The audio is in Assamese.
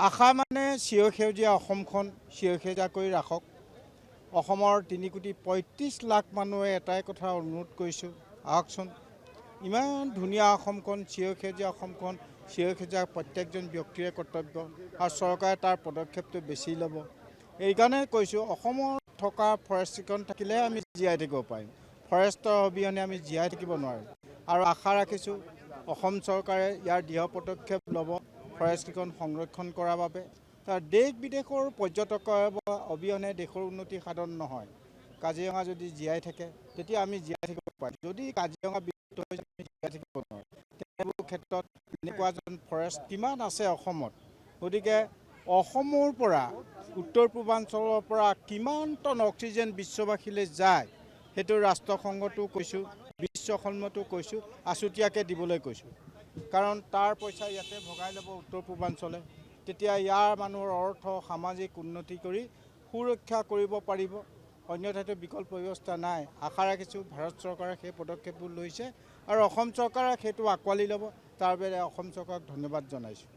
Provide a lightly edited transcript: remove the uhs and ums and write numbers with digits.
আশা মানে চিৰসেউজীয়া অসমখন চিৰসেউজীয়া কৰি ৰাখক। অসমৰ 3,35,00,000 মানুহে এটাই কথা অনুৰোধ কৰিছোঁ, আহকচোন। ইমান ধুনীয়া অসমখন, চিৰসেউজীয়া অসমখন, চিৰসেউজীয়া প্ৰত্যেকজন ব্যক্তিৰে কৰ্তব্য আৰু চৰকাৰে তাৰ পদক্ষেপটো বেছি ল'ব। এইকাৰণে কৈছোঁ, অসমত থকা ফৰেষ্টখন থাকিলেহে আমি জীয়াই থাকিব পাৰিম। ফৰেষ্টৰ অবিহনে আমি জীয়াই থাকিব নোৱাৰিম। আৰু আশা ৰাখিছোঁ অসম চৰকাৰে ইয়াৰ দৃঢ় পদক্ষেপ ল'ব ফৰেষ্টকেইখন সংৰক্ষণ কৰাৰ বাবে। তাৰ দেশ বিদেশৰ পৰ্যটকৰ অবিহনে দেশৰ উন্নতি সাধন নহয়। কাজিৰঙা যদি জীয়াই থাকে তেতিয়া আমি জীয়াই থাকিব পাৰিম। যদি কাজিৰঙা বিলুপ্ত হৈ যায় আমি জীয়াই থাকিব নোৱাৰোঁ। তেনেবোৰ ক্ষেত্ৰত এনেকুৱা এজন ফৰেষ্ট কিমান আছে অসমত। গতিকে অসমৰ পৰা উত্তৰ পূৰ্বাঞ্চলৰ পৰা কিমান টন অক্সিজেন বিশ্ববাসীলৈ যায় সেইটো ৰাষ্ট্ৰসংঘতো কৈছোঁ, বিশ্বসন্মতো কৈছোঁ, আছুতীয়াকৈ দিবলৈ কৈছোঁ। কাৰণ তাৰ পইচা ইয়াতে ভগাই ল'ব উত্তৰ পূৰ্বাঞ্চলে। তেতিয়া ইয়াৰ মানুহৰ অৰ্থ সামাজিক উন্নতি কৰি সুৰক্ষা কৰিব পাৰিব। অন্যথাটো বিকল্প ব্যৱস্থা নাই। আশা ৰাখিছোঁ ভাৰত চৰকাৰে সেই পদক্ষেপবোৰ লৈছে আৰু অসম চৰকাৰে সেইটো আঁকোৱালি ল'ব। তাৰ বাবে অসম চৰকাৰক ধন্যবাদ জনাইছোঁ।